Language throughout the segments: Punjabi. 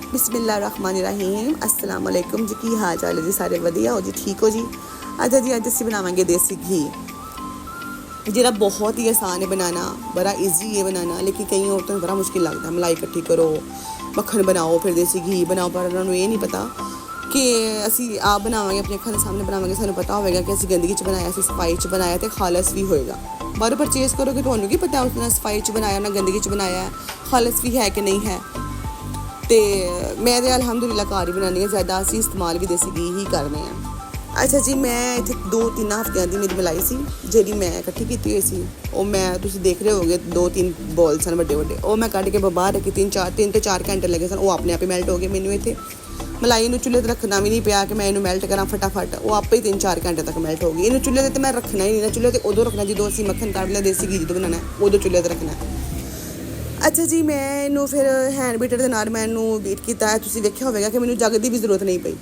बिस्मिल्लाहिर्रहमानिर्रहीम अस्सलाम वालेकुम जी। की हाल चाल है जी? सारे वधिया हो जी? ठीक हो जी? अच्छा जी, अज असीं बनावांगे देसी घी, जिहड़ा बहुत ही आसान है बनाना, बड़ा ईजी है बनाना, लेकिन कई औरतों को बड़ा मुश्किल लगता है। मलाई इकट्ठी करो, मक्खन बनाओ, फिर देसी घी बनाओ, पर उन्होंने ये नहीं पता कि असीं आप बनावांगे, अपने अखां दे सामने बनावांगे, सानूं पता होवेगा कि असीं गंदगी च बनाया, असीं सफाई च बनाया तो खालस भी होएगा। बाहरों परचेज करोगे तो तुहानूं की पता उसने सफाई च बनाया ना गंदगी च बनाया है, खालस भी है कि नहीं है। तो मैं तो अलहमदुलिल्लाह घर ही बनानी है, ज़्यादा असीं इस्तेमाल भी देसी घी ही करने हैं। अच्छा जी, मैं इत्थे 2-3 हफ्तिਆਂ ਦੀ मेरी मलाई सी ਜਿਹੜੀ मैं इकट्ठी की हुई सी, ਉਹ मैं तुसीं देख रहे होगे 2-3 बॉल सन ਵੱਡੇ ਵੱਡੇ, ਉਹ मैं ਕੱਢ ਕੇ ਬਾਹਰ ਰੱਖੀ। 3 ਤੋਂ 4 ਘੰਟੇ ਲੱਗੇ ਸਨ, ਉਹ ਆਪਣੇ ਆਪ ਹੀ ਮੈਲਟ ਹੋ ਗਏ। ਮੈਨੂੰ ਇੱਥੇ मलाई ਨੂੰ ਚੁੱਲ੍ਹੇ 'ਤੇ ਰੱਖਣਾ ਵੀ ਨਹੀਂ ਪਿਆ ਕਿ ਮੈਂ ਇਹਨੂੰ ਮੈਲਟ ਕਰਾਂ ਫਟਾਫਟ, ਉਹ ਆਪੇ ਹੀ 3-4 ਘੰਟੇ ਤੱਕ ਮੈਲਟ ਹੋ ਗਈ। ਇਹਨੂੰ ਚੁੱਲ੍ਹੇ 'ਤੇ ਤਾਂ ਮੈਂ ਰੱਖਣਾ ਹੀ ਨਹੀਂ ਨਾ, ਚੁੱਲ੍ਹੇ 'ਤੇ ਉਦੋਂ ਰੱਖਣਾ ਜਦੋਂ ਅਸੀਂ ਮੱਖਣ ਕੱਢ ਲਿਆ, ਦੇਸੀ ਘੀ ਜਦੋਂ ਬਣਾਉਣਾ ਉਦੋਂ ਚੁੱਲ੍ਹੇ 'ਤੇ ਰੱਖਣਾ। ਅੱਛਾ ਜੀ, ਮੈਂ ਇਹਨੂੰ ਫਿਰ ਹੈਂਡ ਬੀਟਰ ਦੇ ਨਾਲ ਮੈਂ ਇਹਨੂੰ ਬੀਟ ਕੀਤਾ। ਤੁਸੀਂ ਵੇਖਿਆ ਹੋਵੇਗਾ ਕਿ ਮੈਨੂੰ ਜੱਗ ਦੀ ਵੀ ਜ਼ਰੂਰਤ ਨਹੀਂ ਪਈ।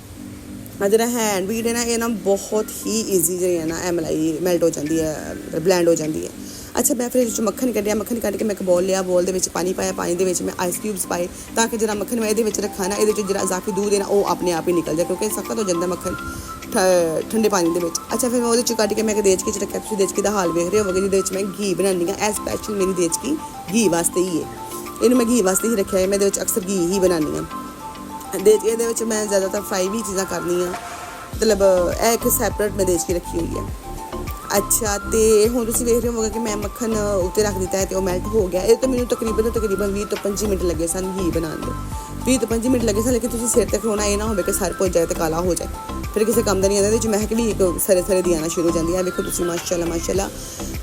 ਜਿਹੜਾ हैंड बीट है ना, ये ना बहुत ही ईजी जी है ना, ਇਹ मलाई ਮੈਲਟ ਹੋ ਜਾਂਦੀ ਹੈ, ਬਲੈਂਡ ਹੋ ਜਾਂਦੀ ਹੈ। ਅੱਛਾ, ਮੈਂ ਫਿਰ ਇਹਦੇ 'ਚ ਮੱਖਣ ਕੱਢਿਆ, ਮੱਖਣ ਕੱਢ ਕੇ ਮੈਂ ਇੱਕ ਬੋਲ ਲਿਆ, ਬੋਲ ਦੇ ਵਿੱਚ ਪਾਣੀ ਪਾਇਆ, ਪਾਣੀ ਦੇ ਵਿੱਚ ਮੈਂ ਆਈਸ ਕਿਊਬਸ ਪਾਏ, ਤਾਂ ਕਿ ਜਿਹੜਾ ਮੱਖਣ ਮੈਂ ਇਹਦੇ ਵਿੱਚ ਰੱਖਾਂ ਨਾ, ਇਹਦੇ 'ਚ ਜਿਹੜਾ ਇਜ਼ਾਫੀ दूध ਹੈ ਨਾ ਉਹ ਆਪਣੇ ਆਪ ਹੀ ਨਿਕਲ ਜਾਏ, ਕਿਉਂਕਿ ਸਖਤ ਹੋ ਜਾਂਦਾ ਮੱਖਣ ਠੰਡੇ ਪਾਣੀ ਦੇ ਵਿੱਚ। ਅੱਛਾ, ਫਿਰ ਮੈਂ ਉਹਦੇ 'ਚ ਕੱਢ ਕੇ ਮੈਂ ਇੱਕ ਦੇਚਕੀ 'ਚ ਰੱਖਿਆ। ਤੁਸੀਂ ਦੇਚਕੀ ਦਾ ਹਾਲ ਵੇਖ ਰਹੇ ਹੋਵੋਗੇ, ਜਿਹਦੇ ਵਿੱਚ ਮੈਂ ਘੀ ਬਣਾਉਂਦੀ ਹਾਂ। ਇਹ ਸਪੈਸ਼ਲ ਮੇਰੀ ਦੇਚਕੀ ਘੀ ਵਾਸਤੇ ਹੀ ਹੈ, ਇਹਨੂੰ ਮੈਂ ਘੀ ਵਾਸਤੇ ਹੀ ਰੱਖਿਆ ਹੈ। ਮੈਂ ਇਹਦੇ ਵਿੱਚ ਅਕਸਰ ਘੀ ਹੀ ਬਣਾਉਂਦੀ ਹਾਂ। ਇਹਦੇ ਵਿੱਚ ਮੈਂ ਜ਼ਿਆਦਾਤਰ ਫਰਾਈ ਵੀ ਚੀਜ਼ਾਂ ਕਰਨੀ ਆ, ਮਤਲਬ ਇਹ ਇੱਕ ਸੈਪਰੇਟ ਮੈਂ ਦੇਚ ਕੇ ਰੱਖੀ ਹੋਈ ਹੈ। ਅੱਛਾ, ਤੇ ਹੁਣ ਤੁਸੀਂ ਵੇਖ ਰਹੇ ਹੋਵੋਗੇ ਕਿ ਮੈਂ ਮੱਖਣ ਉੱਤੇ ਰੱਖ ਦਿੱਤਾ ਹੈ ਤੇ ਉਹ ਮੈਲਟ ਹੋ ਗਿਆ। ਇਹ ਤਾਂ ਮੈਨੂੰ ਤਕਰੀਬਨ 20 ਤੋਂ 25 ਮਿੰਟ ਲੱਗੇ ਸਨ ਘੀ ਬਣਾਉਣ ਦੇ, 20 ਤੋਂ 25 ਮਿੰਟ ਲੱਗੇ ਸਨ। ਲੇਕਿਨ ਤੁਸੀਂ ਸਿਰ ਤੇ ਖਲੋਣਾ, ਇਹ ਨਾ ਹੋਵੇ ਕਿ ਸਰ ਭੁੱਜ ਜਾਏ ਤੇ ਕਾਲਾ ਹੋ ਜਾਏ, ਫਿਰ ਕਿਸੇ ਕੰਮ ਦਾ ਨਹੀਂ ਆਉਂਦਾ। ਇਹਦੇ 'ਚ ਮਹਿਕ ਵੀ ਇੱਕ ਸਰੇ ਦੀ ਆਉਣਾ ਸ਼ੁਰੂ ਹੋ ਜਾਂਦੀ ਹੈ। ਵੇਖੋ ਤੁਸੀਂ, ਮਾਸ਼ਾਅੱਲਾ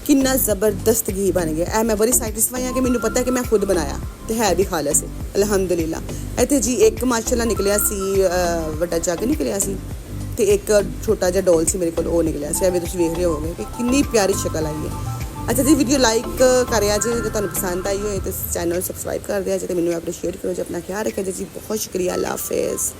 ਕਿੰਨਾ ਜ਼ਬਰਦਸਤ ਘੀ ਬਣ ਗਿਆ। ਇਹ ਮੈਂ ਬੜੀ ਸੈਟਿਸਫਾਈ ਹਾਂ ਕਿ ਮੈਨੂੰ ਪਤਾ ਕਿ ਮੈਂ ਖੁਦ ਬਣਾਇਆ ਤੇ ਹੈ ਵੀ ਖਾਲਸ ਹੈ, ਅਲਹਮਦੁਲਿਲਾ। ਇੱਥੇ ਜੀ ਇੱਕ ਮਾਸ਼ਾਅੱਲਾ ਨਿਕਲਿਆ ਸੀ, ਵੱਡਾ ਜੱਗ ਨਿਕਲਿਆ ਸੀ, ਤੇ ਇੱਕ ਛੋਟਾ ਜਿਹਾ ਡੋਲ ਸੀ ਮੇਰੇ ਕੋਲ, ਉਹ ਨਿਕਲਿਆ ਸੀ। ਐਵੇਂ ਤੁਸੀਂ ਵੇਖ ਰਹੇ ਹੋਵੋਗੇ ਕਿ ਕਿੰਨੀ ਪਿਆਰੀ ਸ਼ਕਲ ਆਈ ਹੈ। ਅੱਛਾ ਜੀ, ਵੀਡੀਓ ਲਾਈਕ ਕਰਿਆ ਜੇ ਤੁਹਾਨੂੰ ਪਸੰਦ ਆਈ ਹੋਏ, ਤੇ ਚੈਨਲ ਨੂੰ ਸਬਸਕ੍ਰਾਈਬ ਕਰ ਦਿਆ ਜੇ, ਤੇ ਮੈਨੂੰ ਐਪਰੀਸ਼ੀਏਟ ਕਰੋ ਜੀ। ਆਪਣਾ ਖਿਆਲ ਰੱਖਿਆ ਜੀ। ਬਹੁਤ ਸ਼ੁਕਰੀਆ, ਅੱਲਾ ਹਾਫਿਜ਼।